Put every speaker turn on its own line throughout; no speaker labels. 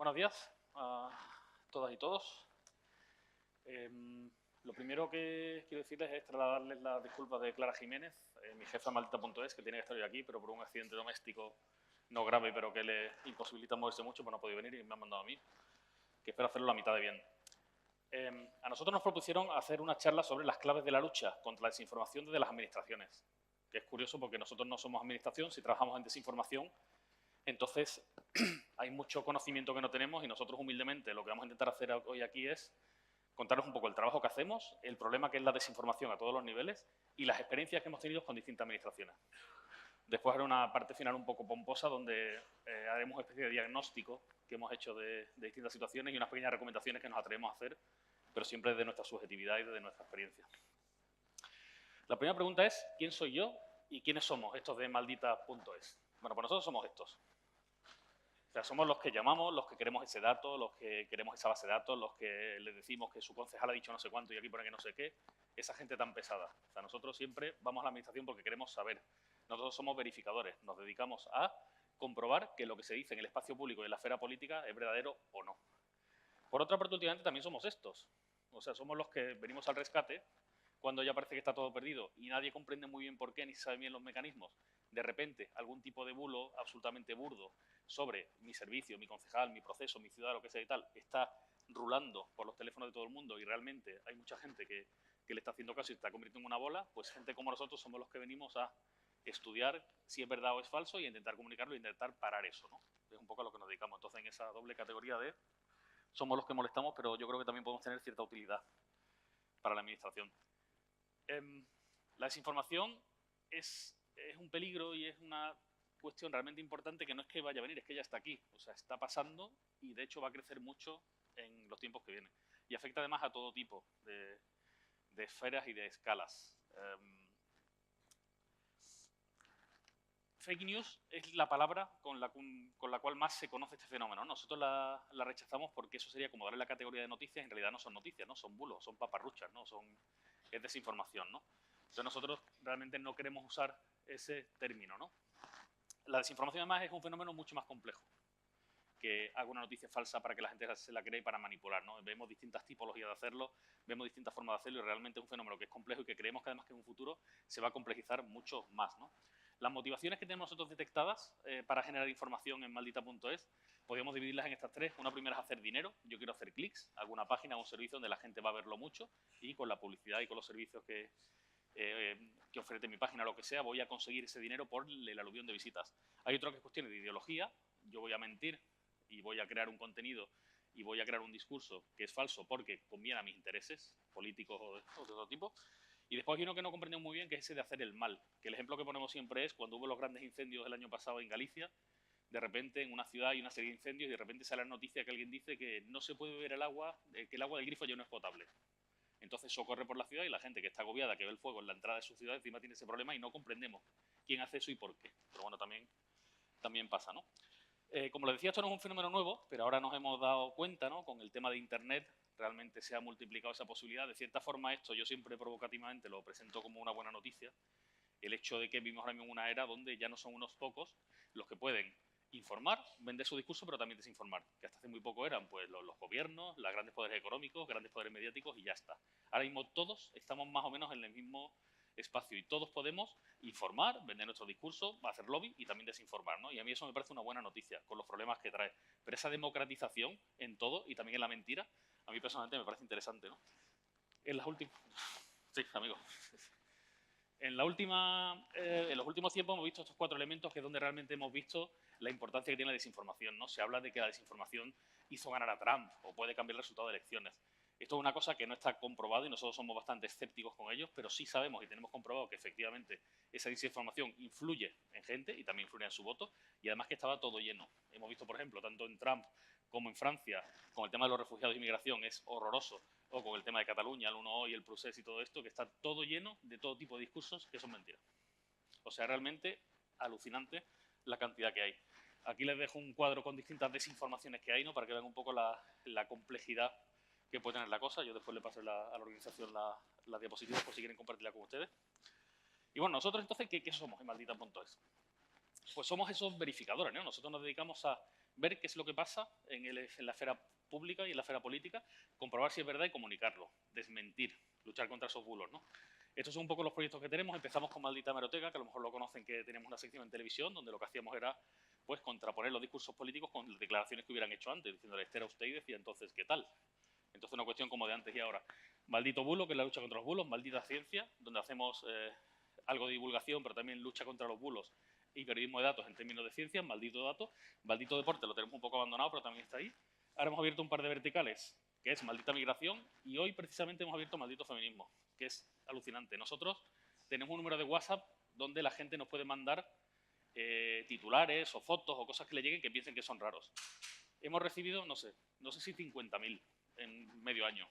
Buenos días a todas y todos. Lo primero que quiero decirles es trasladarles las disculpas de Clara Jiménez, mi jefa maldita.es, que tiene que estar hoy aquí, pero por un accidente doméstico no grave, pero que le imposibilita moverse mucho, pues no ha podido venir y me ha mandado a mí, que espero hacerlo la mitad de bien. A nosotros nos propusieron hacer una charla sobre las claves de la lucha contra la desinformación desde las administraciones, que es curioso porque nosotros no somos administración, si trabajamos en desinformación, entonces hay mucho conocimiento que no tenemos y nosotros humildemente lo que vamos a intentar hacer hoy aquí es contaros un poco el trabajo que hacemos, el problema que es la desinformación a todos los niveles y las experiencias que hemos tenido con distintas administraciones. Después haré una parte final un poco pomposa donde haremos una especie de diagnóstico que hemos hecho de distintas situaciones y unas pequeñas recomendaciones que nos atrevemos a hacer, pero siempre desde nuestra subjetividad y desde nuestra experiencia. La primera pregunta es, ¿quién soy yo y quiénes somos estos de maldita.es? Bueno, pues nosotros somos estos. O sea, somos los que llamamos, los que queremos ese dato, los que queremos esa base de datos, los que les decimos que su concejal ha dicho no sé cuánto y aquí pone que no sé qué. Esa gente tan pesada. O sea, nosotros siempre vamos a la administración porque queremos saber. Nosotros somos verificadores. Nos dedicamos a comprobar que lo que se dice en el espacio público y en la esfera política es verdadero o no. Por otra parte, últimamente también somos estos. O sea, somos los que venimos al rescate cuando ya parece que está todo perdido y nadie comprende muy bien por qué ni sabe bien los mecanismos. De repente, algún tipo de bulo absolutamente burdo sobre mi servicio, mi concejal, mi proceso, mi ciudad, lo que sea y tal, está rulando por los teléfonos de todo el mundo y realmente hay mucha gente que le está haciendo caso y se está convirtiendo en una bola, pues gente como nosotros somos los que venimos a estudiar si es verdad o es falso y intentar comunicarlo e intentar parar eso, ¿no? Es un poco a lo que nos dedicamos. Entonces, en esa doble categoría de somos los que molestamos, pero yo creo que también podemos tener cierta utilidad para la administración. La desinformación es un peligro y es una cuestión realmente importante que no es que vaya a venir, es que ya está aquí. O sea, está pasando y de hecho va a crecer mucho en los tiempos que vienen. Y afecta además a todo tipo de esferas y de escalas. Fake news es la palabra con la cual más se conoce este fenómeno. Nosotros la rechazamos porque eso sería como darle la categoría de noticias, en realidad no son noticias, ¿no? Son bulos, son paparruchas, ¿no? Es desinformación, ¿no? Entonces nosotros realmente no queremos usar ese término, ¿no? La desinformación además es un fenómeno mucho más complejo que haga una noticia falsa para que la gente se la crea y para manipular, ¿no? Vemos distintas tipologías de hacerlo, vemos distintas formas de hacerlo y realmente es un fenómeno que es complejo y que creemos que además que en un futuro se va a complejizar mucho más, ¿no? Las motivaciones que tenemos nosotros detectadas para generar información en maldita.es podríamos dividirlas en estas tres. Una primera es hacer dinero. Yo quiero hacer clics a alguna página o un servicio donde la gente va a verlo mucho y con la publicidad y con los servicios que ofrece mi página o lo que sea, voy a conseguir ese dinero por el aluvión de visitas. Hay otra que es cuestión de ideología. Yo voy a mentir y voy a crear un contenido y voy a crear un discurso que es falso porque conviene a mis intereses políticos o de otro tipo. Y después hay uno que no comprendemos muy bien, que es ese de hacer el mal. Que el ejemplo que ponemos siempre es cuando hubo los grandes incendios el año pasado en Galicia, de repente en una ciudad hay una serie de incendios y de repente sale la noticia que alguien dice que no se puede beber el agua, que el agua del grifo ya no es potable. Entonces socorre por la ciudad y la gente que está agobiada, que ve el fuego en la entrada de su ciudad, encima tiene ese problema y no comprendemos quién hace eso y por qué. Pero bueno, también pasa, ¿no? Como les decía, esto no es un fenómeno nuevo, pero ahora nos hemos dado cuenta, ¿no? Con el tema de Internet, realmente se ha multiplicado esa posibilidad. De cierta forma, esto yo siempre provocativamente lo presento como una buena noticia. El hecho de que vivimos ahora mismo en una era donde ya no son unos pocos los que pueden informar, vender su discurso, pero también desinformar. Que hasta hace muy poco eran pues los gobiernos, los grandes poderes económicos, grandes poderes mediáticos y ya está. Ahora mismo todos estamos más o menos en el mismo espacio y todos podemos informar, vender nuestro discurso, hacer lobby y también desinformar, ¿no? Y a mí eso me parece una buena noticia, con los problemas que trae. Pero esa democratización en todo y también en la mentira, a mí personalmente me parece interesante, ¿no? En las últimas... Sí, amigo. En los últimos tiempos hemos visto estos cuatro elementos que es donde realmente hemos visto la importancia que tiene la desinformación, ¿no? Se habla de que la desinformación hizo ganar a Trump o puede cambiar el resultado de elecciones. Esto es una cosa que no está comprobado y nosotros somos bastante escépticos con ellos, pero sí sabemos y tenemos comprobado que efectivamente esa desinformación influye en gente y también influye en su voto y además que estaba todo lleno. Hemos visto, por ejemplo, tanto en Trump como en Francia, con el tema de los refugiados y inmigración es horroroso, o con el tema de Cataluña, el 1O y el Procés y todo esto, que está todo lleno de todo tipo de discursos que son mentiras. O sea, realmente alucinante la cantidad que hay. Aquí les dejo un cuadro con distintas desinformaciones que hay, ¿no? Para que vean un poco la complejidad que puede tener la cosa. Yo después le paso a la organización las diapositivas por si quieren compartirla con ustedes. Y bueno, nosotros entonces, ¿qué somos en maldita.es? Pues somos esos verificadores, ¿no? Nosotros nos dedicamos a ver qué es lo que pasa en la esfera pública y en la esfera política, comprobar si es verdad y comunicarlo, desmentir, luchar contra esos bulos, ¿no? Estos son un poco los proyectos que tenemos. Empezamos con Maldita Hemeroteca, que a lo mejor lo conocen, que teníamos una sección en televisión donde lo que hacíamos era pues contraponer los discursos políticos con las declaraciones que hubieran hecho antes, diciéndole, este era usted y decía entonces, ¿qué tal? Entonces una cuestión como de antes y ahora. Maldito bulo, que es la lucha contra los bulos. Maldita ciencia, donde hacemos algo de divulgación, pero también lucha contra los bulos y periodismo de datos en términos de ciencia. Maldito dato. Maldito deporte, lo tenemos un poco abandonado, pero también está ahí. Ahora hemos abierto un par de verticales, que es Maldita migración, y hoy precisamente hemos abierto Maldito feminismo, que es alucinante. Nosotros tenemos un número de WhatsApp donde la gente nos puede mandar titulares o fotos o cosas que le lleguen que piensen que son raros. Hemos recibido, no sé si 50.000 en medio año.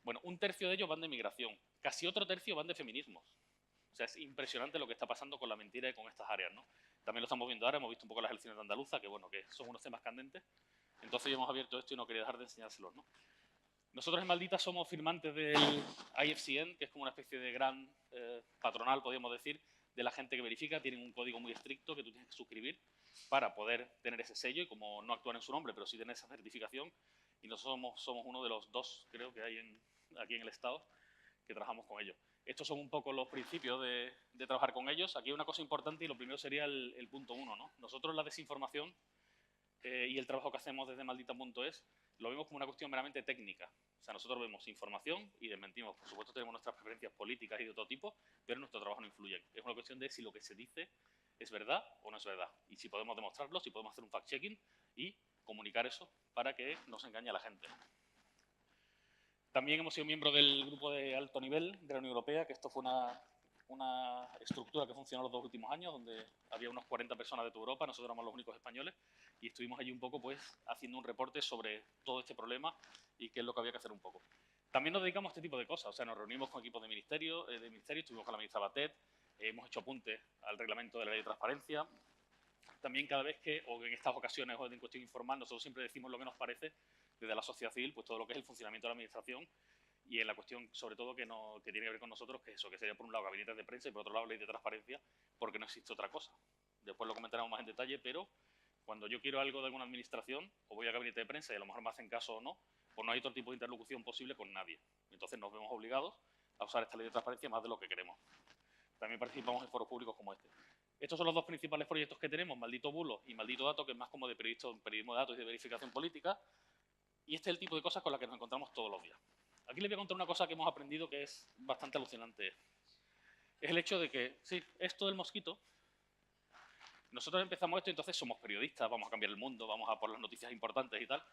Bueno, un tercio de ellos van de migración, casi otro tercio van de feminismos. O sea, es impresionante lo que está pasando con la mentira y con estas áreas, ¿no? También lo estamos viendo ahora, hemos visto un poco las elecciones de Andaluza, que bueno, que son unos temas candentes. Entonces ya hemos abierto esto y no quería dejar de enseñárselos, ¿no? Nosotros en Maldita somos firmantes del IFCN, que es como una especie de gran patronal, podríamos decir, de la gente que verifica. Tienen un código muy estricto que tú tienes que suscribir para poder tener ese sello y como no actúan en su nombre, pero sí tener esa certificación. Y nosotros somos uno de los 2, creo que hay aquí en el Estado, que trabajamos con ellos. Estos son un poco los principios de trabajar con ellos. Aquí hay una cosa importante y lo primero sería el punto 1, ¿no? Nosotros la desinformación y el trabajo que hacemos desde Maldita.es lo vemos como una cuestión meramente técnica. O sea, nosotros vemos información y desmentimos. Por supuesto tenemos nuestras preferencias políticas y de todo tipo, pero nuestro trabajo no influye. Es una cuestión de si lo que se dice es verdad o no es verdad. Y si podemos demostrarlo, si podemos hacer un fact-checking y comunicar eso para que no se engañe a la gente. También hemos sido miembros del grupo de alto nivel de la Unión Europea, que esto fue una estructura que funcionó los 2 últimos años, donde había unos 40 personas de toda Europa, nosotros éramos los únicos españoles, y estuvimos allí un poco pues haciendo un reporte sobre todo este problema y qué es lo que había que hacer un poco. También nos dedicamos a este tipo de cosas, o sea, nos reunimos con equipos de ministerio, estuvimos con la ministra Batet, hemos hecho apuntes al reglamento de la ley de transparencia. También cada vez que, o en estas ocasiones o en cuestión informal, nosotros siempre decimos lo que nos parece desde la sociedad civil, pues todo lo que es el funcionamiento de la administración y en la cuestión, sobre todo, que tiene que ver con nosotros, que eso, que sería por un lado gabinetes de prensa y por otro lado ley de transparencia, porque no existe otra cosa. Después lo comentaremos más en detalle, pero cuando yo quiero algo de alguna administración, o voy a gabinete de prensa y a lo mejor me hacen caso o no, pues no hay otro tipo de interlocución posible con nadie. Entonces nos vemos obligados a usar esta ley de transparencia más de lo que queremos. También participamos en foros públicos como este. Estos son los 2 principales proyectos que tenemos, Maldito Bulo y Maldito Dato, que es más como de periodismo de datos y de verificación política. Y este es el tipo de cosas con las que nos encontramos todos los días. Aquí les voy a contar una cosa que hemos aprendido que es bastante alucinante. Es el hecho de que, sí, esto del mosquito, nosotros empezamos esto y entonces somos periodistas, vamos a cambiar el mundo, vamos a por las noticias importantes y tal.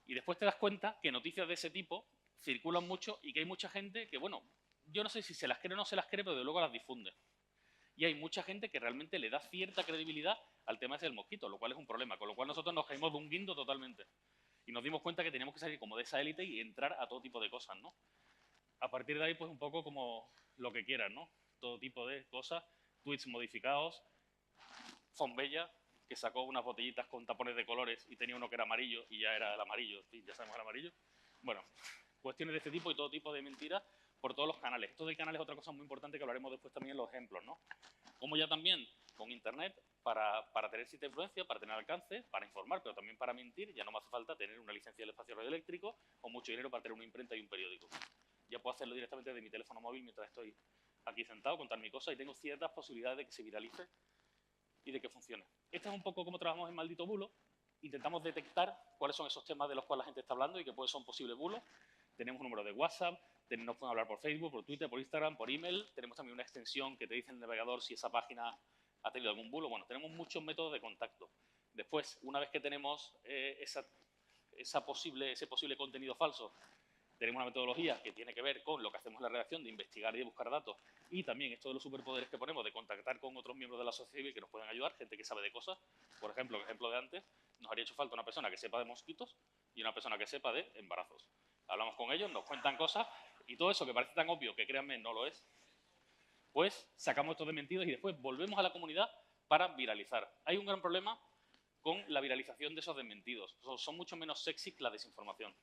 Y después te das cuenta que noticias de ese tipo circulan mucho y que hay mucha gente que, bueno, yo no sé si se las cree o no se las cree, pero de luego las difunde. Y hay mucha gente que realmente le da cierta credibilidad al tema ese del mosquito, lo cual es un problema, con lo cual nosotros nos caímos de un guindo totalmente. Y nos dimos cuenta que teníamos que salir como de esa élite y entrar a todo tipo de cosas, ¿no? A partir de ahí, pues un poco como lo que quieras, ¿no? Todo tipo de cosas, tweets modificados, Fonbella, que sacó unas botellitas con tapones de colores y tenía uno que era amarillo y ya era el amarillo, sí, ya sabemos el amarillo. Bueno, cuestiones de este tipo y todo tipo de mentiras por todos los canales. Esto del canal es otra cosa muy importante que hablaremos después también en los ejemplos, ¿no? Como ya también con Internet, para tener cierta influencia, para tener alcance, para informar, pero también para mentir, ya no me hace falta tener una licencia del espacio radioeléctrico o mucho dinero para tener una imprenta y un periódico. Ya puedo hacerlo directamente de mi teléfono móvil mientras estoy aquí sentado, contar mi cosa y tengo ciertas posibilidades de que se viralice y de que funcione. Este es un poco cómo trabajamos en Maldito Bulo. Intentamos detectar cuáles son esos temas de los cuales la gente está hablando y que pues son posibles bulos. Tenemos un número de WhatsApp, nos pueden hablar por Facebook, por Twitter, por Instagram, por email. Tenemos también una extensión que te dice en el navegador si esa página ha tenido algún bulo. Bueno, tenemos muchos métodos de contacto. Después, una vez que tenemos ese posible contenido falso, tenemos una metodología que tiene que ver con lo que hacemos en la redacción de investigar y de buscar datos y también esto de los superpoderes que ponemos de contactar con otros miembros de la sociedad civil que nos pueden ayudar, gente que sabe de cosas. Por ejemplo, el ejemplo de antes, nos haría hecho falta una persona que sepa de mosquitos y una persona que sepa de embarazos. Hablamos con ellos, nos cuentan cosas y todo eso que parece tan obvio que créanme no lo es, pues sacamos estos desmentidos y después volvemos a la comunidad para viralizar. Hay un gran problema con la viralización de esos desmentidos. Son mucho menos sexy que la desinformación.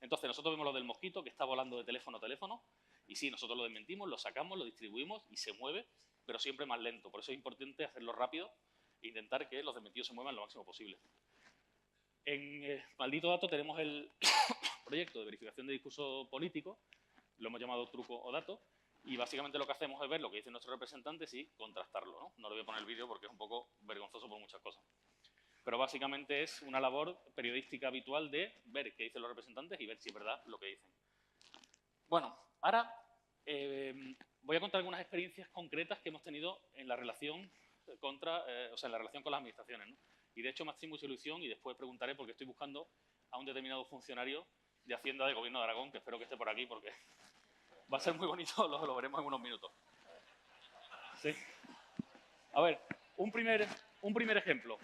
Entonces, nosotros vemos lo del mosquito que está volando de teléfono a teléfono y sí, nosotros lo desmentimos, lo sacamos, lo distribuimos y se mueve, pero siempre más lento. Por eso es importante hacerlo rápido e intentar que los desmentidos se muevan lo máximo posible. En Maldito Dato tenemos el proyecto de verificación de discurso político, lo hemos llamado truco o dato, y básicamente lo que hacemos es ver lo que dicen nuestros representantes y contrastarlo, ¿no? No le voy a poner el vídeo porque es un poco vergonzoso por muchas cosas. Pero básicamente es una labor periodística habitual de ver qué dicen los representantes y ver si es verdad lo que dicen. Bueno, ahora voy a contar algunas experiencias concretas que hemos tenido en la relación en la relación con las administraciones, ¿no? Y de hecho me hace mucha ilusión y después preguntaré porque estoy buscando a un determinado funcionario de Hacienda del Gobierno de Aragón, que espero que esté por aquí porque va a ser muy bonito, lo veremos en unos minutos. Sí. A ver, un primer ejemplo.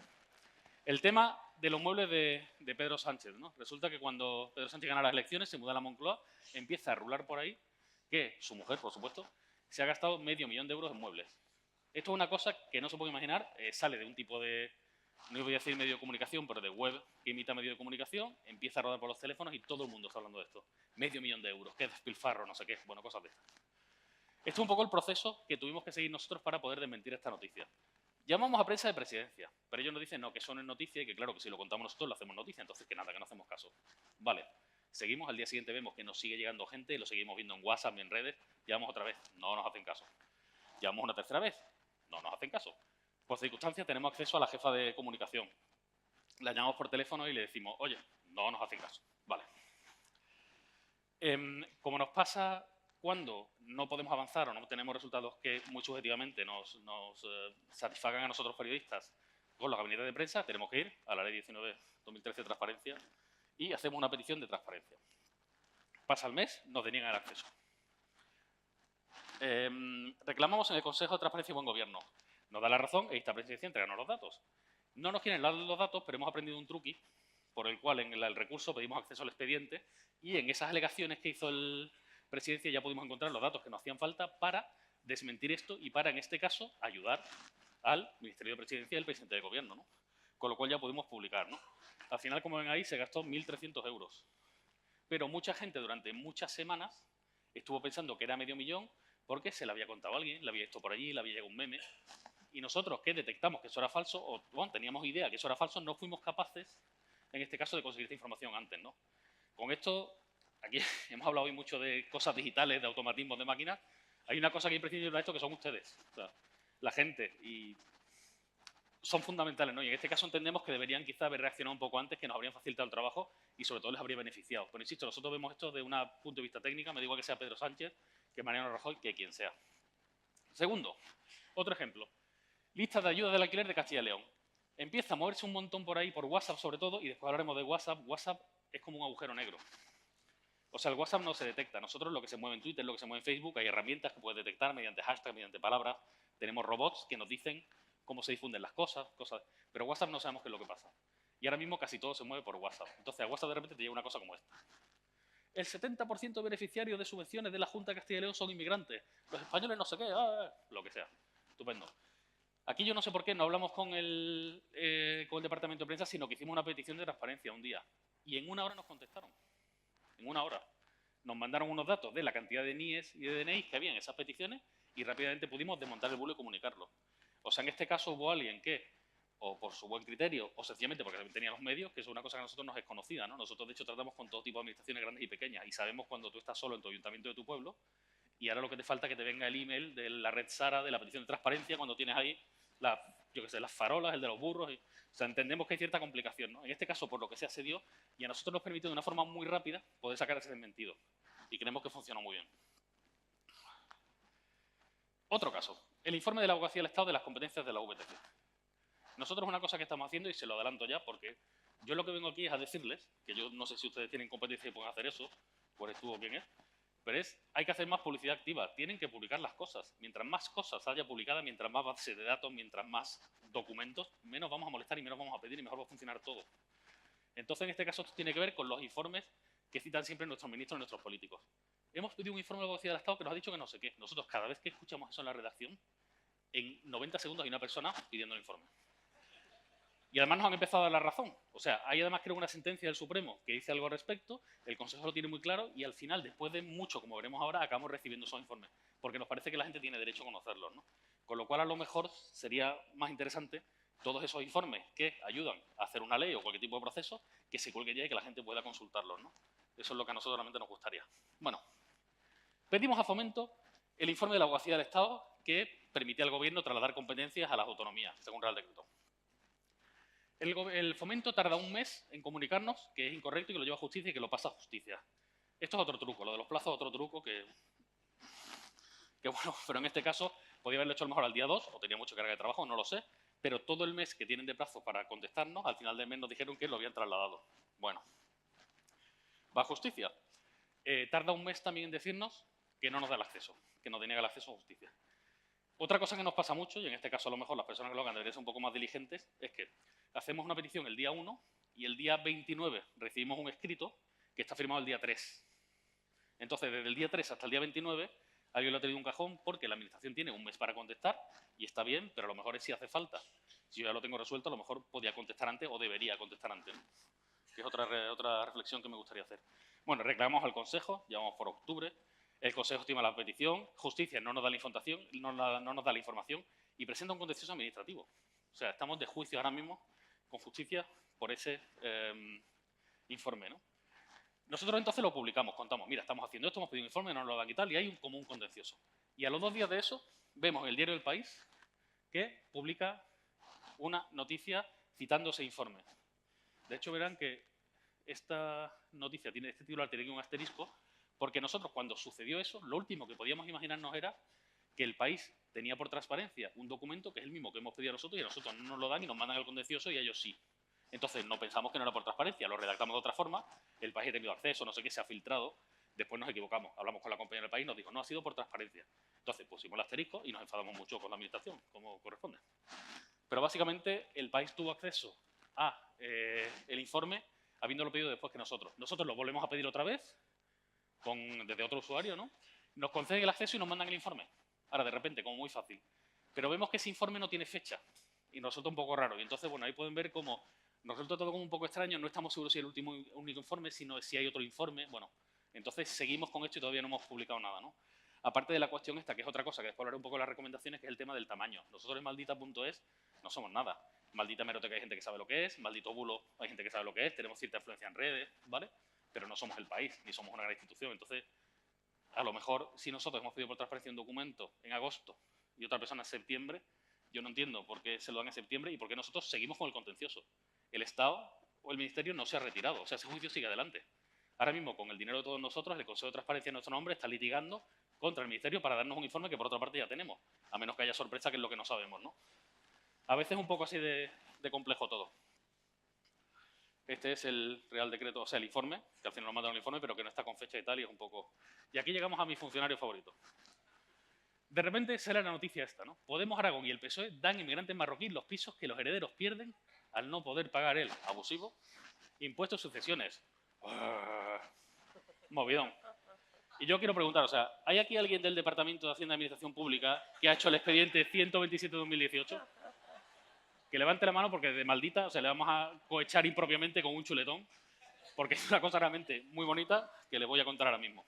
El tema de los muebles de Pedro Sánchez, ¿no? Resulta que cuando Pedro Sánchez gana las elecciones, se muda a la Moncloa, empieza a rular por ahí que su mujer, por supuesto, se ha gastado $500.000 en muebles. Esto es una cosa que no se puede imaginar, sale de un tipo de, no voy a decir medio de comunicación, pero de web que imita medio de comunicación, empieza a rodar por los teléfonos y todo el mundo está hablando de esto. $500.000, qué despilfarro, no sé qué, bueno, cosas de estas. Esto es un poco el proceso que tuvimos que seguir nosotros para poder desmentir esta noticia. Llamamos a prensa de presidencia, pero ellos nos dicen no, que eso no es noticia y que claro, que si lo contamos nosotros lo hacemos noticia, entonces que nada, que no hacemos caso. Vale, seguimos, al día siguiente vemos que nos sigue llegando gente, lo seguimos viendo en WhatsApp y en redes, llamamos otra vez, no nos hacen caso. Llamamos una tercera vez, no nos hacen caso. Por circunstancias tenemos acceso a la jefa de comunicación. La llamamos por teléfono y le decimos, oye, no nos hacen caso. Vale. Como nos pasa cuando no podemos avanzar o no tenemos resultados que muy subjetivamente nos satisfagan a nosotros periodistas con los gabinetes de prensa, tenemos que ir a la Ley 19/2013 de transparencia y hacemos una petición de transparencia. Pasa el mes, nos deniegan el acceso. Reclamamos en el Consejo de Transparencia y Buen Gobierno. Nos da la razón e esta presidencia entregarnos los datos. No nos quieren dar los datos, pero hemos aprendido un truqui por el cual en el recurso pedimos acceso al expediente y en esas alegaciones que hizo el presidencia ya pudimos encontrar los datos que nos hacían falta para desmentir esto y para, en este caso, ayudar al Ministerio de Presidencia y al presidente del Gobierno, ¿no? Con lo cual ya pudimos publicar, ¿no? Al final, como ven ahí, se gastó 1.300 euros. Pero mucha gente durante muchas semanas estuvo pensando que era $500.000 porque se le había contado a alguien, le había visto por allí, le había llegado un meme. Y nosotros que detectamos que eso era falso, o bueno, teníamos idea que eso era falso, no fuimos capaces, en este caso, de conseguir esta información antes, ¿no? Con esto, aquí hemos hablado hoy mucho de cosas digitales, de automatismos de máquinas. Hay una cosa que es imprescindible para esto, que son ustedes, o sea, la gente, y son fundamentales, ¿no? Y en este caso entendemos que deberían quizá haber reaccionado un poco antes, que nos habrían facilitado el trabajo y sobre todo les habría beneficiado. Pero insisto, nosotros vemos esto de un punto de vista técnico, me da igual que sea Pedro Sánchez, que Mariano Rajoy, que quien sea. Segundo, otro ejemplo. Lista de ayuda del alquiler de Castilla y León. Empieza a moverse un montón por ahí, por WhatsApp sobre todo, y después hablaremos de WhatsApp. WhatsApp es como un agujero negro. O sea, el WhatsApp no se detecta. Nosotros lo que se mueve en Twitter, lo que se mueve en Facebook, hay herramientas que puedes detectar mediante hashtags, mediante palabras. Tenemos robots que nos dicen cómo se difunden las cosas. Pero WhatsApp no sabemos qué es lo que pasa. Y ahora mismo casi todo se mueve por WhatsApp. Entonces a WhatsApp de repente te llega una cosa como esta. El 70% de beneficiarios de subvenciones de la Junta de Castilla y León son inmigrantes. Los españoles no sé qué, lo que sea. Estupendo. Aquí yo no sé por qué no hablamos con el departamento de prensa, sino que hicimos una petición de transparencia un día. Y en una hora nos contestaron. En una hora. Nos mandaron unos datos de la cantidad de NIEs y de DNIs que había en esas peticiones y rápidamente pudimos desmontar el bulo y comunicarlo. O sea, en este caso hubo alguien que, o por su buen criterio, o sencillamente porque también tenía los medios, que es una cosa que a nosotros nos es conocida, ¿no? Nosotros, de hecho, tratamos con todo tipo de administraciones grandes y pequeñas y sabemos cuando tú estás solo en tu ayuntamiento de tu pueblo y ahora lo que te falta es que te venga el email de la red Sara, de la petición de transparencia, cuando tienes ahí las farolas, el de los burros. O sea, entendemos que hay cierta complicación, ¿no? En este caso, por lo que sea, se dio y a nosotros nos permitió de una forma muy rápida poder sacar ese desmentido. Y creemos que funcionó muy bien. Otro caso, el informe de la Abogacía del Estado de las competencias de la VTC. Nosotros una cosa que estamos haciendo, y se lo adelanto ya, porque yo lo que vengo aquí es a decirles, que yo no sé si ustedes tienen competencia y pueden hacer eso, por estuvo quién es, pero hay que hacer más publicidad activa, tienen que publicar las cosas. Mientras más cosas haya publicadas, mientras más base de datos, mientras más documentos, menos vamos a molestar y menos vamos a pedir y mejor va a funcionar todo. Entonces, en este caso, esto tiene que ver con los informes que citan siempre nuestros ministros y nuestros políticos. Hemos pedido un informe de la Abogacía del Estado que nos ha dicho que no sé qué. Nosotros, cada vez que escuchamos eso en la redacción, en 90 segundos hay una persona pidiendo el informe. Y además nos han empezado a dar la razón. O sea, hay además creo una sentencia del Supremo que dice algo al respecto, el Consejo lo tiene muy claro y al final, después de mucho, como veremos ahora, acabamos recibiendo esos informes. Porque nos parece que la gente tiene derecho a conocerlos, ¿no? Con lo cual, a lo mejor, sería más interesante todos esos informes que ayudan a hacer una ley o cualquier tipo de proceso, que se cuelguen ya y que la gente pueda consultarlos, ¿no? Eso es lo que a nosotros realmente nos gustaría. Bueno, pedimos a Fomento el informe de la Abogacía del Estado que permitía al Gobierno trasladar competencias a las autonomías, según Real Decreto. El Fomento tarda un mes en comunicarnos que es incorrecto y que lo lleva a justicia y que lo pasa a justicia. Esto es otro truco, lo de los plazos es otro truco que bueno, pero en este caso podía haberlo hecho a lo mejor al día 2 o tenía mucha carga de trabajo, no lo sé, pero todo el mes que tienen de plazo para contestarnos, al final del mes nos dijeron que lo habían trasladado. Bueno, va a justicia. Tarda un mes también en decirnos que no nos da el acceso, que nos deniega el acceso a justicia. Otra cosa que nos pasa mucho, y en este caso a lo mejor las personas que lo hagan deberían ser un poco más diligentes, es que hacemos una petición el día 1 y el día 29 recibimos un escrito que está firmado el día 3. Entonces, desde el día 3 hasta el día 29, alguien lo ha tenido un cajón porque la administración tiene un mes para contestar y está bien, pero a lo mejor es si hace falta. Si yo ya lo tengo resuelto, a lo mejor podía contestar antes o debería contestar antes, ¿no? Que es otra reflexión que me gustaría hacer. Bueno, reclamamos al Consejo, llevamos por octubre, el Consejo estima la petición, Justicia no nos da la información, no nos da la información y presenta un contencioso administrativo. O sea, estamos de juicio ahora mismo con Justicia por ese informe, ¿no? Nosotros entonces lo publicamos, contamos, mira, estamos haciendo esto, hemos pedido un informe, no nos lo dan y tal, y hay como un contencioso. Y a los 2 días de eso, vemos en el diario El País que publica una noticia citando ese informe. De hecho, verán que esta noticia tiene este titular, tiene un asterisco, porque nosotros cuando sucedió eso, lo último que podíamos imaginarnos era que El País tenía por transparencia un documento que es el mismo que hemos pedido a nosotros y a nosotros no nos lo dan y nos mandan al contencioso y a ellos sí. Entonces no pensamos que no era por transparencia, lo redactamos de otra forma, El País ha tenido acceso, no sé qué, se ha filtrado, después nos equivocamos, hablamos con la compañía del País, nos dijo, no, ha sido por transparencia. Entonces pusimos el asterisco y nos enfadamos mucho con la administración, como corresponde. Pero básicamente El País tuvo acceso a el informe habiéndolo pedido después que nosotros. Nosotros lo volvemos a pedir otra vez desde otro usuario, ¿no? Nos conceden el acceso y nos mandan el informe. Ahora, de repente, como muy fácil. Pero vemos que ese informe no tiene fecha y nos resulta un poco raro. Y entonces, bueno, ahí pueden ver cómo nos resulta todo como un poco extraño. No estamos seguros si es el único informe, sino si hay otro informe. Bueno, entonces seguimos con esto y todavía no hemos publicado nada, ¿no? Aparte de la cuestión esta, que es otra cosa, que después hablaré un poco de las recomendaciones, que es el tema del tamaño. Nosotros en maldita.es no somos nada. Maldita Hemeroteca hay gente que sabe lo que es, Maldito Bulo hay gente que sabe lo que es, tenemos cierta influencia en redes, ¿vale? Pero no somos El País, ni somos una gran institución. Entonces, a lo mejor, si nosotros hemos pedido por transparencia un documento en agosto y otra persona en septiembre, yo no entiendo por qué se lo dan en septiembre y por qué nosotros seguimos con el contencioso. El Estado o el Ministerio no se ha retirado, o sea, ese juicio sigue adelante. Ahora mismo, con el dinero de todos nosotros, el Consejo de Transparencia en nuestro nombre está litigando contra el Ministerio para darnos un informe que por otra parte ya tenemos, a menos que haya sorpresa, que es lo que no sabemos, ¿no? A veces es un poco así de complejo todo. Este es el Real Decreto, o sea, el informe, que al final nos mandaron el informe, pero que no está con fecha y tal, y es un poco... Y aquí llegamos a mi funcionario favorito. De repente sale la noticia esta, ¿no? Podemos, Aragón y el PSOE dan inmigrantes marroquíes los pisos que los herederos pierden al no poder pagar el abusivo impuestos sucesiones. Movidón. Y yo quiero preguntar, o sea, ¿hay aquí alguien del Departamento de Hacienda y Administración Pública que ha hecho el expediente 127 de 2018? Que levante la mano porque de maldita, o sea, le vamos a cohechar impropiamente con un chuletón, porque es una cosa realmente muy bonita que les voy a contar ahora mismo.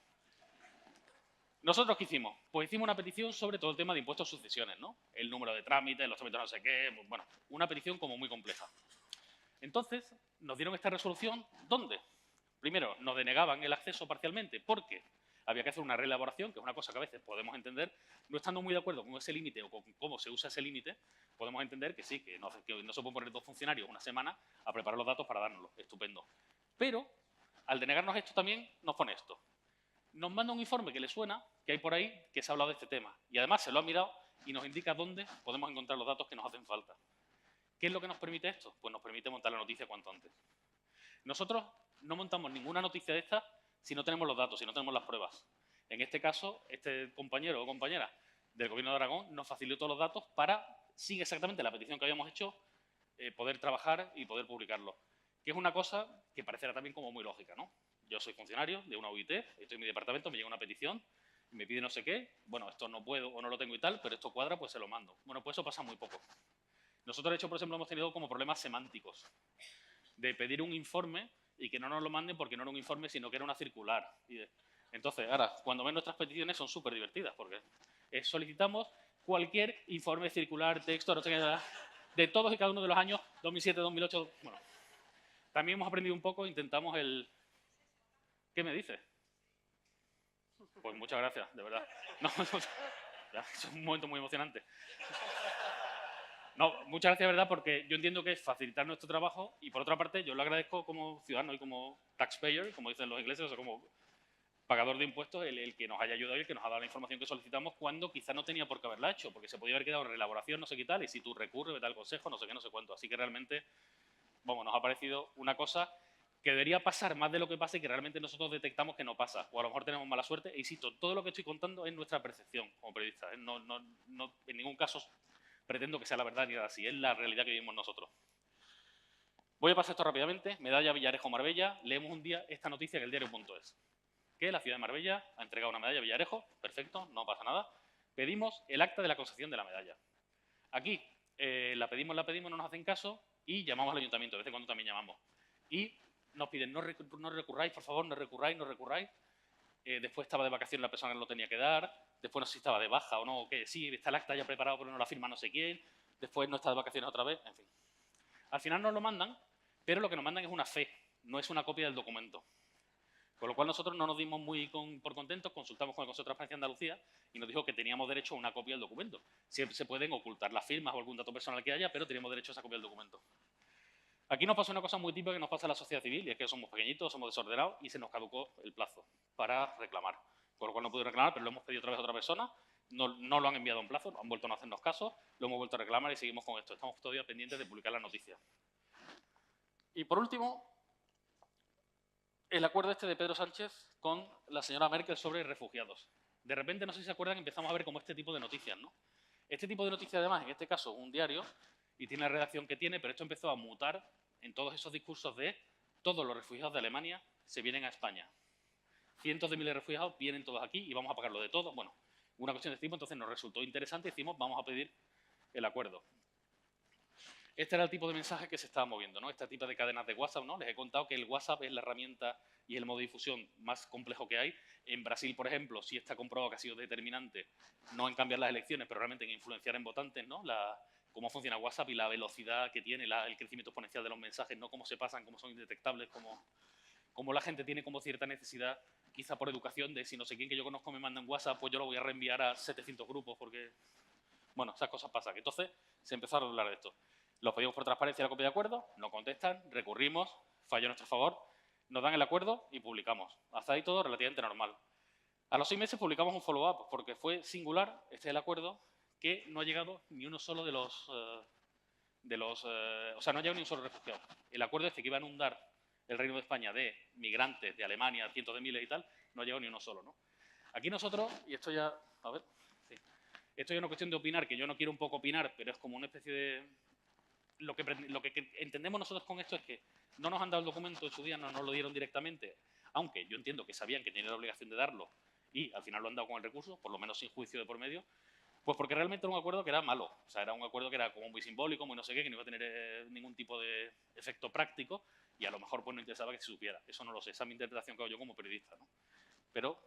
¿Nosotros qué hicimos? Pues hicimos una petición sobre todo el tema de impuestos sucesiones, ¿no? El número de trámites, los trámites no sé qué, bueno, una petición como muy compleja. Entonces, nos dieron esta resolución, ¿dónde? Primero, nos denegaban el acceso parcialmente porque había que hacer una reelaboración, que es una cosa que a veces podemos entender, no estando muy de acuerdo con ese límite o con cómo se usa ese límite, podemos entender que sí, que no se pueden poner 2 funcionarios una semana a preparar los datos para dárnoslos, estupendo. Pero, al denegarnos esto también, nos pone esto. Nos manda un informe que le suena, que hay por ahí, que se ha hablado de este tema. Y además se lo ha mirado y nos indica dónde podemos encontrar los datos que nos hacen falta. ¿Qué es lo que nos permite esto? Pues nos permite montar la noticia cuanto antes. Nosotros no montamos ninguna noticia de esta si no tenemos los datos, si no tenemos las pruebas. En este caso, este compañero o compañera del Gobierno de Aragón nos facilitó los datos para, sin exactamente la petición que habíamos hecho, poder trabajar y poder publicarlo. Que es una cosa que parecerá también como muy lógica, ¿no? Yo soy funcionario de una UIT, estoy en mi departamento, me llega una petición, me pide no sé qué, bueno, esto no puedo o no lo tengo y tal, pero esto cuadra, pues se lo mando. Bueno, pues eso pasa muy poco. Nosotros, de hecho, por ejemplo, hemos tenido como problemas semánticos de pedir un informe y que no nos lo manden porque no era un informe, sino que era una circular. Entonces, ahora, cuando ven nuestras peticiones son súper divertidas porque solicitamos cualquier informe circular, texto, no sé qué, de todos y cada uno de los años 2007, 2008. Bueno, también hemos aprendido un poco, intentamos el... ¿Qué me dices? Pues muchas gracias, de verdad. No, ya, es un momento muy emocionante. No, muchas gracias, de verdad, porque yo entiendo que es facilitar nuestro trabajo y, por otra parte, yo lo agradezco como ciudadano y como taxpayer, como dicen los ingleses, o sea, como pagador de impuestos, el que nos haya ayudado y el que nos ha dado la información que solicitamos cuando quizá no tenía por qué haberla hecho, porque se podía haber quedado en reelaboración, no sé qué tal, y si tú recurres, vete al consejo, no sé qué, no sé cuánto. Así que realmente, vamos, nos ha parecido una cosa que debería pasar más de lo que pasa y que realmente nosotros detectamos que no pasa, o a lo mejor tenemos mala suerte. E insisto, todo lo que estoy contando es nuestra percepción como periodistas, ¿eh? No, en ningún caso pretendo que sea la verdad ni nada así, es la realidad que vivimos nosotros. Voy a pasar esto rápidamente. Medalla Villarejo Marbella. Leemos un día esta noticia en el diario.es. Que la ciudad de Marbella ha entregado una medalla a Villarejo. Perfecto, no pasa nada. Pedimos el acta de la concesión de la medalla. Aquí la pedimos, no nos hacen caso y llamamos al ayuntamiento. De vez en cuando también llamamos. Y nos piden, no recurráis, por favor, no recurráis. Después estaba de vacaciones la persona que lo tenía que dar. Después no sé si estaba de baja o no, que sí, está el acta ya preparado, pero no la firma no sé quién. Después no está de vacaciones otra vez, en fin. Al final nos lo mandan, pero lo que nos mandan es una fe, no es una copia del documento. Con lo cual nosotros no nos dimos muy por contentos, consultamos con el Consejo de Transparencia de Andalucía y nos dijo que teníamos derecho a una copia del documento. Siempre se pueden ocultar las firmas o algún dato personal que haya, pero teníamos derecho a esa copia del documento. Aquí nos pasa una cosa muy típica que nos pasa a la sociedad civil, y es que somos pequeñitos, somos desordenados y se nos caducó el plazo para reclamar. Con lo cual no pude reclamar, pero lo hemos pedido otra vez a otra persona, no lo han enviado en plazo, han vuelto a no hacernos caso, lo hemos vuelto a reclamar y seguimos con esto. Estamos todavía pendientes de publicar la noticia. Y por último, el acuerdo este de Pedro Sánchez con la señora Merkel sobre refugiados. De repente, no sé si se acuerdan, empezamos a ver como este tipo de noticias, ¿no? Este tipo de noticias, además, en este caso, un diario, y tiene la redacción que tiene, pero esto empezó a mutar en todos esos discursos de todos los refugiados de Alemania se vienen a España. Cientos de miles de refugiados vienen todos aquí y vamos a pagarlo de todo. Bueno, una cuestión de este tipo, entonces nos resultó interesante y decimos, vamos a pedir el acuerdo. Este era el tipo de mensaje que se estaba moviendo, ¿no? Este tipo de cadenas de WhatsApp, ¿no? Les he contado que el WhatsApp es la herramienta y el modo de difusión más complejo que hay. En Brasil, por ejemplo, sí está comprobado que ha sido determinante, no en cambiar las elecciones, pero realmente en influenciar en votantes, ¿no? Cómo funciona WhatsApp y la velocidad que tiene, el crecimiento exponencial de los mensajes, ¿no? Cómo se pasan, cómo son indetectables, cómo la gente tiene como cierta necesidad, quizá por educación, de si no sé quién que yo conozco me manda en WhatsApp, pues yo lo voy a reenviar a 700 grupos porque... Bueno, esas cosas pasan. Entonces se empezaron a hablar de esto. Los pedimos por transparencia la copia de acuerdo, no contestan, recurrimos, falló a nuestro favor, nos dan el acuerdo y publicamos. Hasta ahí todo relativamente normal. A los 6 meses publicamos un follow-up porque fue singular, este es el acuerdo, que no ha llegado ni uno solo de los... o sea, no ha llegado ni un solo refugiado. El acuerdo este que iba a inundar el Reino de España de migrantes de Alemania, cientos de miles y tal, no ha llegado ni uno solo, ¿no? Aquí nosotros, y esto ya... A ver... Sí. Esto es una cuestión de opinar, que yo no quiero un poco opinar, pero es como una especie de... Lo que entendemos nosotros con esto es que no nos han dado el documento en su día, no nos lo dieron directamente, aunque yo entiendo que sabían que tenían la obligación de darlo y al final lo han dado con el recurso, por lo menos sin juicio de por medio, pues porque realmente era un acuerdo que era malo. O sea, era un acuerdo que era como muy simbólico, muy no sé qué, que no iba a tener ningún tipo de efecto práctico y a lo mejor pues no interesaba que se supiera. Eso no lo sé, esa es mi interpretación que hago yo como periodista, ¿no? Pero,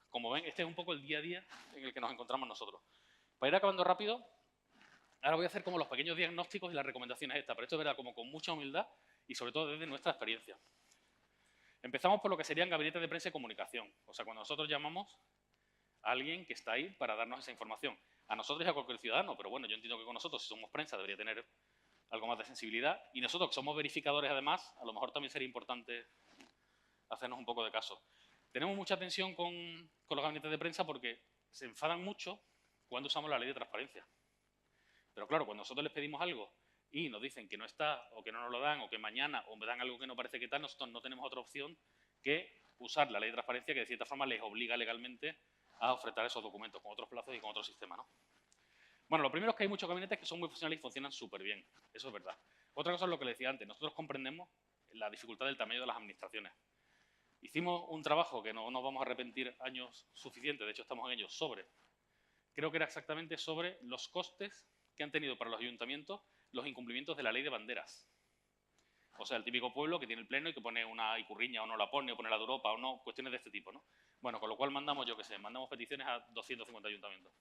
como ven, este es un poco el día a día en el que nos encontramos nosotros. Para ir acabando rápido, ahora voy a hacer como los pequeños diagnósticos y las recomendaciones estas, pero esto es verdad como con mucha humildad y sobre todo desde nuestra experiencia. Empezamos por lo que serían gabinetes de prensa y comunicación. O sea, cuando nosotros llamamos a alguien que está ahí para darnos esa información. A nosotros y a cualquier ciudadano, pero bueno, yo entiendo que con nosotros, si somos prensa, debería tener algo más de sensibilidad. Y nosotros, que somos verificadores además, a lo mejor también sería importante hacernos un poco de caso. Tenemos mucha tensión con los gabinetes de prensa porque se enfadan mucho cuando usamos la ley de transparencia. Pero claro, cuando nosotros les pedimos algo y nos dicen que no está, o que no nos lo dan, o que mañana, o me dan algo que no parece que tal, nosotros no tenemos otra opción que usar la ley de transparencia, que de cierta forma les obliga legalmente a ofertar esos documentos con otros plazos y con otro sistema, ¿no? Bueno, lo primero es que hay muchos gabinetes que son muy funcionales y funcionan súper bien. Eso es verdad. Otra cosa es lo que le decía antes. Nosotros comprendemos la dificultad del tamaño de las administraciones. Hicimos un trabajo que no nos vamos a arrepentir años suficientes, de hecho estamos en ello, creo que era exactamente sobre los costes que han tenido para los ayuntamientos los incumplimientos de la ley de banderas. O sea, el típico pueblo que tiene el pleno y que pone una icurriña o no la pone, o pone la de Europa o no, cuestiones de este tipo, ¿no? Bueno, con lo cual mandamos, yo qué sé, mandamos peticiones a 250 ayuntamientos.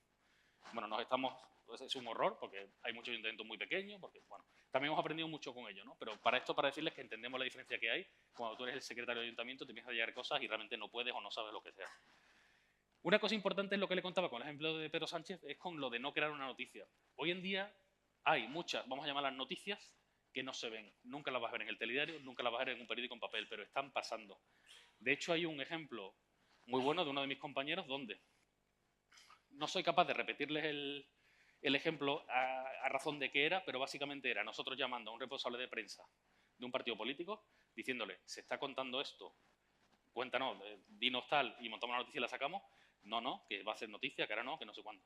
Bueno, nos estamos Pues es un horror porque hay muchos ayuntamientos muy pequeños, porque, bueno, también hemos aprendido mucho con ello, ¿no? Pero para esto, para decirles que entendemos la diferencia que hay, cuando tú eres el secretario de ayuntamiento te empiezan a llegar cosas y realmente no puedes o no sabes lo que sea. Una cosa importante es lo que le contaba con el ejemplo de Pedro Sánchez, es con lo de no crear una noticia. Hoy en día hay muchas, vamos a llamarlas noticias, que no se ven. Nunca las vas a ver en el telediario, nunca las vas a ver en un periódico en papel, pero están pasando. De hecho, hay un ejemplo muy bueno de uno de mis compañeros donde no soy capaz de repetirles el ejemplo a razón de qué era, pero básicamente era nosotros llamando a un responsable de prensa de un partido político, diciéndole, se está contando esto, cuéntanos, dinos tal, y montamos la noticia y la sacamos. No, que va a ser noticia, que ahora no, que no sé cuándo.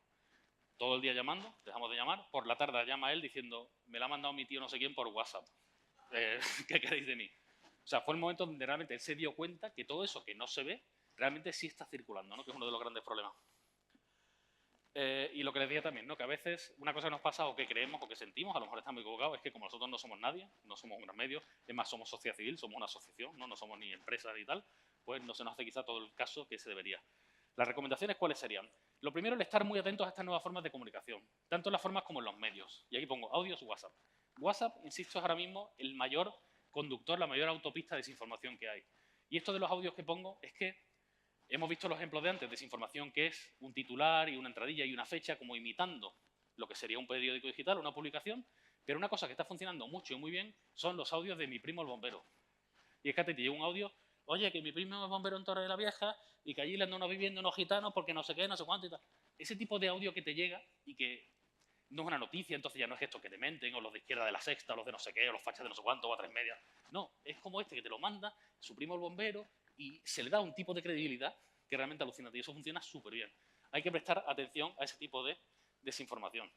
Todo el día llamando, dejamos de llamar, por la tarde llama él diciendo, me la ha mandado mi tío no sé quién por WhatsApp. ¿Qué queréis de mí? O sea, fue el momento donde realmente él se dio cuenta que todo eso que no se ve, realmente sí está circulando, ¿no? Que es uno de los grandes problemas. Y lo que les decía también, ¿no? Que a veces una cosa que nos pasa o que creemos o que sentimos, a lo mejor estamos equivocados, es que como nosotros no somos nadie, no somos un gran medio, es más, somos sociedad civil, somos una asociación, no somos ni empresa ni tal, pues no se nos hace quizá todo el caso que se debería. Las recomendaciones, ¿cuáles serían? Lo primero, el estar muy atentos a estas nuevas formas de comunicación, tanto en las formas como en los medios. Y aquí pongo audios, WhatsApp. WhatsApp, insisto, es ahora mismo el mayor conductor, la mayor autopista de desinformación que hay. Y esto de los audios que pongo es que hemos visto los ejemplos de antes, desinformación que es un titular y una entradilla y una fecha como imitando lo que sería un periódico digital, una publicación, pero una cosa que está funcionando mucho y muy bien son los audios de mi primo el bombero. Y es que te llega un audio, oye, que mi primo es bombero en Torre de la Vieja y que allí le andan viviendo unos gitanos porque no sé qué, no sé cuánto y tal. Ese tipo de audio que te llega y que no es una noticia, entonces ya no es esto que te menten, o los de izquierda de la Sexta, o los de no sé qué, o los fachas de no sé cuánto, o a tres media. No, es como este que te lo manda, su primo el bombero, y se le da un tipo de credibilidad que realmente alucinante, y eso funciona súper bien. Hay que prestar atención a ese tipo de desinformación.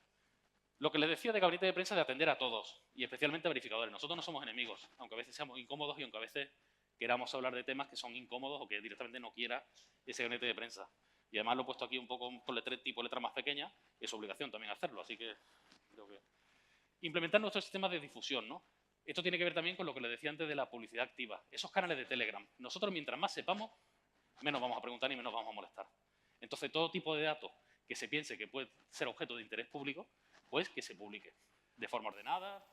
Lo que les decía de gabinete de prensa de atender a todos, y especialmente a verificadores. Nosotros no somos enemigos, aunque a veces seamos incómodos y aunque a veces queramos hablar de temas que son incómodos o que directamente no quiera ese gabinete de prensa. Y además lo he puesto aquí un poco con tipo letra más pequeña, es obligación también hacerlo, así que creo que... Implementar nuestro sistema de difusión, ¿no? Esto tiene que ver también con lo que les decía antes de la publicidad activa. Esos canales de Telegram. Nosotros, mientras más sepamos, menos vamos a preguntar y menos vamos a molestar. Entonces, todo tipo de datos que se piense que puede ser objeto de interés público, pues que se publique de forma ordenada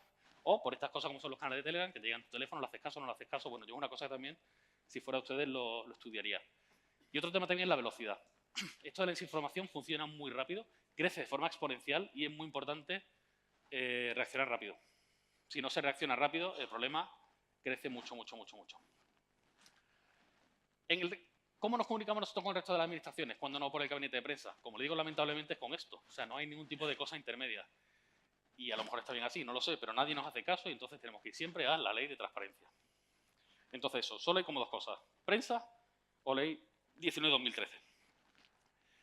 o por estas cosas como son los canales de Telegram, que te llegan a tu teléfono, ¿le haces caso o no le haces caso? Bueno, yo es una cosa que también, si fuera ustedes, lo estudiaría. Y otro tema también es la velocidad. Esto de la desinformación funciona muy rápido, crece de forma exponencial y es muy importante reaccionar rápido. Si no se reacciona rápido, el problema crece mucho, mucho, mucho, mucho. ¿Cómo nos comunicamos nosotros con el resto de las administraciones cuando no por el gabinete de prensa? Como le digo, lamentablemente es con esto. O sea, no hay ningún tipo de cosa intermedia. Y a lo mejor está bien así, no lo sé, pero nadie nos hace caso y entonces tenemos que ir siempre a la ley de transparencia. Entonces eso, solo hay como dos cosas, prensa o ley 19-2013.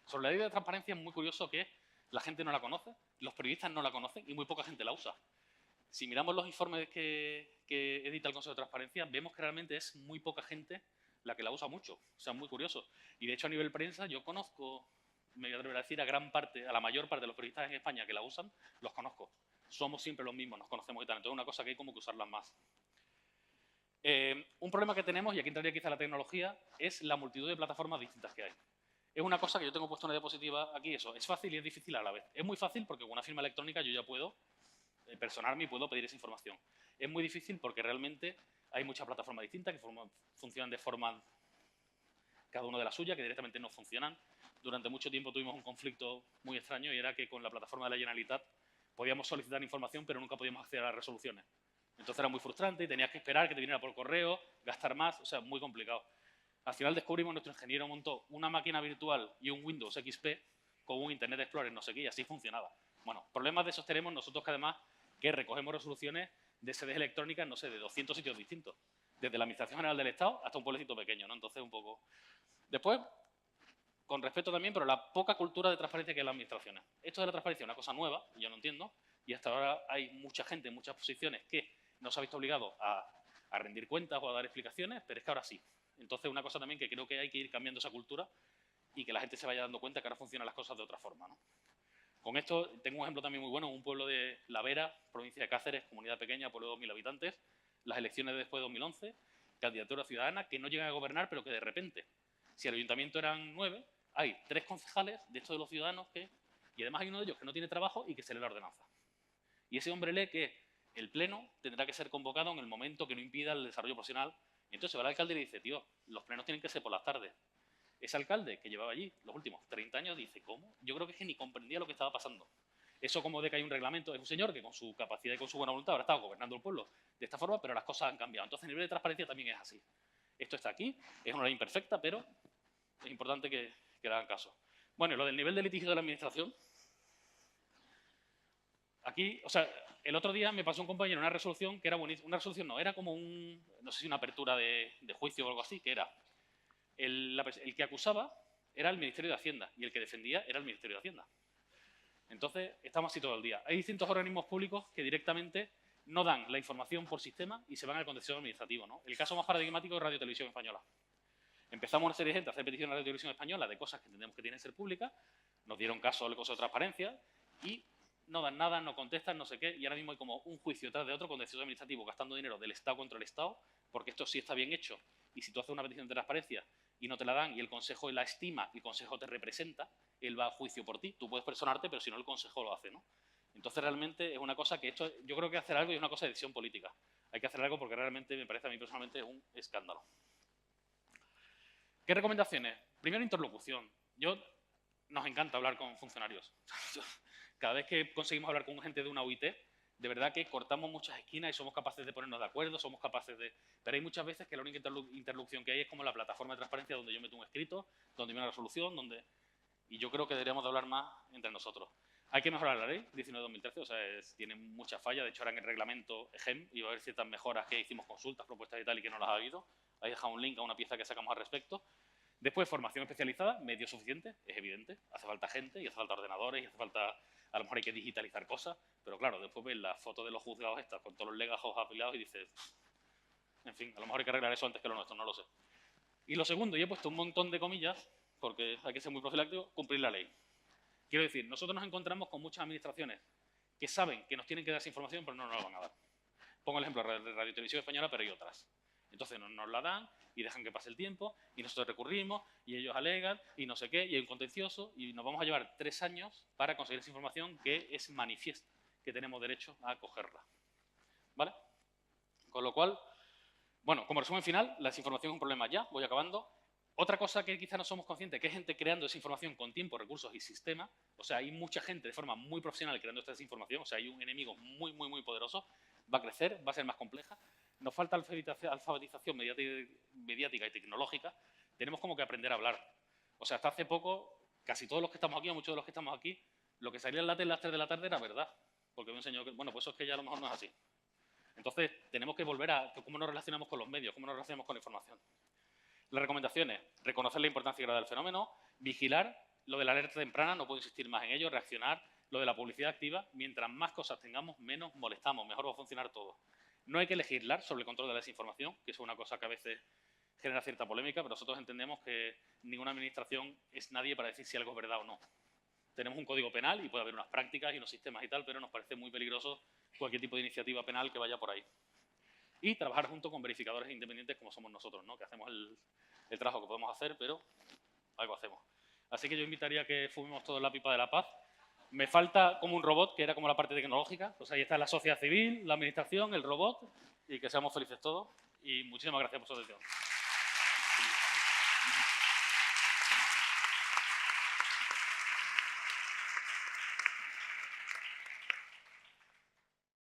Sobre la ley de transparencia es muy curioso que la gente no la conoce, los periodistas no la conocen y muy poca gente la usa. Si miramos los informes que edita el Consejo de Transparencia, vemos que realmente es muy poca gente la que la usa mucho. O sea, es muy curioso. Y de hecho, a nivel prensa, yo conozco, me voy a atrever a decir, a la mayor parte de los periodistas en España que la usan, los conozco. Somos siempre los mismos, nos conocemos y tal. Entonces, es una cosa que hay como que usarlas más. Un problema que tenemos, y aquí entraría quizá la tecnología, es la multitud de plataformas distintas que hay. Es una cosa que yo tengo puesto una diapositiva aquí, eso. Es fácil y es difícil a la vez. Es muy fácil porque con una firma electrónica yo ya puedo personarme y puedo pedir esa información. Es muy difícil porque realmente hay muchas plataformas distintas que funcionan de forma cada una de las suyas, que directamente no funcionan. Durante mucho tiempo tuvimos un conflicto muy extraño y era que con la plataforma de la Generalitat podíamos solicitar información pero nunca podíamos acceder a las resoluciones. Entonces era muy frustrante y tenías que esperar que te viniera por correo, gastar más, o sea, muy complicado. Al final descubrimos, nuestro ingeniero montó una máquina virtual y un Windows XP con un Internet Explorer, no sé qué, y así funcionaba. Bueno, problemas de esos tenemos nosotros que además que recogemos resoluciones de sedes electrónicas, no sé, de 200 sitios distintos. Desde la Administración General del Estado hasta un pueblecito pequeño, ¿no? Entonces, un poco... Después, con respeto también, pero la poca cultura de transparencia que hay en las administraciones. Esto de la transparencia es una cosa nueva, y yo no entiendo, y hasta ahora hay mucha gente en muchas posiciones que no se ha visto obligado a rendir cuentas o a dar explicaciones, pero es que ahora sí. Entonces, una cosa también que creo que hay que ir cambiando esa cultura y que la gente se vaya dando cuenta que ahora funcionan las cosas de otra forma, ¿no? Con esto tengo un ejemplo también muy bueno, un pueblo de La Vera, provincia de Cáceres, comunidad pequeña, pueblo de 2.000 habitantes, las elecciones de después de 2011, candidatura ciudadana, que no llegan a gobernar, pero que de repente, si el ayuntamiento eran 9, hay 3 concejales de estos de los ciudadanos que Y además hay uno de ellos que no tiene trabajo y que se lee la ordenanza. Y ese hombre lee que el pleno tendrá que ser convocado en el momento que no impida el desarrollo profesional. Y entonces va el alcalde y le dice, tío, los plenos tienen que ser por las tardes. Ese alcalde que llevaba allí los últimos 30 años dice, ¿cómo? Yo creo que es que ni comprendía lo que estaba pasando. Eso como de que hay un reglamento, es un señor que con su capacidad y con su buena voluntad ahora está gobernando el pueblo de esta forma, pero las cosas han cambiado. Entonces el nivel de transparencia también es así. Esto está aquí, es una ley imperfecta, pero es importante que le hagan caso. Bueno, y lo del nivel de litigio de la administración. Aquí, o sea, el otro día me pasó un compañero una resolución que era buenísima. Una resolución no, era como no sé si una apertura de juicio o algo así, que era el que acusaba era el Ministerio de Hacienda y el que defendía era el Ministerio de Hacienda. Entonces, estamos así todo el día. Hay distintos organismos públicos que directamente no dan la información por sistema y se van al contencioso administrativo, ¿no? El caso más paradigmático es Radio Televisión Española. Empezamos una serie de gente a hacer peticiones a Radio Televisión Española de cosas que entendemos que tienen que ser públicas, nos dieron caso de cosas de transparencia y no dan nada, no contestan, no sé qué, y ahora mismo hay como un juicio tras de otro contencioso administrativo gastando dinero del Estado contra el Estado, porque esto sí está bien hecho, y si tú haces una petición de transparencia y no te la dan y el Consejo la estima y el Consejo te representa, él va a juicio por ti. Tú puedes personarte, pero si no el Consejo lo hace, ¿no? Entonces realmente es una cosa que esto, yo creo que hacer algo y es una cosa de decisión política. Hay que hacer algo porque realmente me parece a mí personalmente un escándalo. ¿Qué recomendaciones? Primero, interlocución. Nos encanta hablar con funcionarios. Cada vez que conseguimos hablar con gente de una UIT, de verdad que cortamos muchas esquinas y somos capaces de ponernos de acuerdo, somos capaces de... Pero hay muchas veces que la única interlocución que hay es como la plataforma de transparencia donde yo meto un escrito, donde viene una resolución, donde... Y yo creo que deberíamos de hablar más entre nosotros. Hay que mejorar la ley 19-2013, o sea, tiene muchas fallas. De hecho, ahora en el reglamento EGEM iba a haber ciertas mejoras que hicimos consultas, propuestas y tal, y que no las ha habido. Ahí he dejado un link a una pieza que sacamos al respecto. Después, formación especializada, medios suficientes, es evidente. Hace falta gente y hace falta ordenadores y hace falta... A lo mejor hay que digitalizar cosas, pero claro, después ves las fotos de los juzgados estas con todos los legajos apilados y dices... En fin, a lo mejor hay que arreglar eso antes que lo nuestro, no lo sé. Y lo segundo, y he puesto un montón de comillas, porque hay que ser muy profiláctico, cumplir la ley. Quiero decir, nosotros nos encontramos con muchas administraciones que saben que nos tienen que dar esa información, pero no nos la van a dar. Pongo el ejemplo de Radio Televisión Española, pero hay otras. Entonces no nos la dan y dejan que pase el tiempo y nosotros recurrimos y ellos alegan y no sé qué, y hay un contencioso y nos vamos a llevar 3 años para conseguir esa información que es manifiesta, que tenemos derecho a cogerla. ¿Vale? Con lo cual, bueno, como resumen final, la desinformación es un problema ya, voy acabando. Otra cosa que quizá no somos conscientes, que hay gente creando esa información con tiempo, recursos y sistema. O sea, hay mucha gente de forma muy profesional creando esta desinformación. O sea, hay un enemigo muy, muy, muy poderoso. Va a crecer, va a ser más compleja. Nos falta alfabetización mediática y tecnológica. Tenemos como que aprender a hablar. O sea, hasta hace poco, casi todos los que estamos aquí, o muchos de los que estamos aquí, lo que salía en la tele a las 3 de la tarde era verdad. Porque me enseñó que, bueno, pues eso es que ya a lo mejor no es así. Entonces, tenemos que volver a cómo nos relacionamos con los medios, cómo nos relacionamos con la información. Las recomendaciones, reconocer la importancia y gravedad del fenómeno, vigilar, lo de la alerta temprana, no puedo insistir más en ello, reaccionar, lo de la publicidad activa, mientras más cosas tengamos, menos molestamos, mejor va a funcionar todo. No hay que legislar sobre el control de la desinformación, que es una cosa que a veces genera cierta polémica, pero nosotros entendemos que ninguna administración es nadie para decir si algo es verdad o no. Tenemos un código penal y puede haber unas prácticas y unos sistemas y tal, pero nos parece muy peligroso cualquier tipo de iniciativa penal que vaya por ahí. Y trabajar junto con verificadores independientes como somos nosotros, ¿no? Que hacemos el trabajo que podemos hacer, pero algo hacemos. Así que yo invitaría a que fumemos todos la pipa de la paz. Me falta como un robot, que era como la parte tecnológica. Pues ahí está la sociedad civil, la administración, el robot, y que seamos felices todos. Y muchísimas gracias por su atención.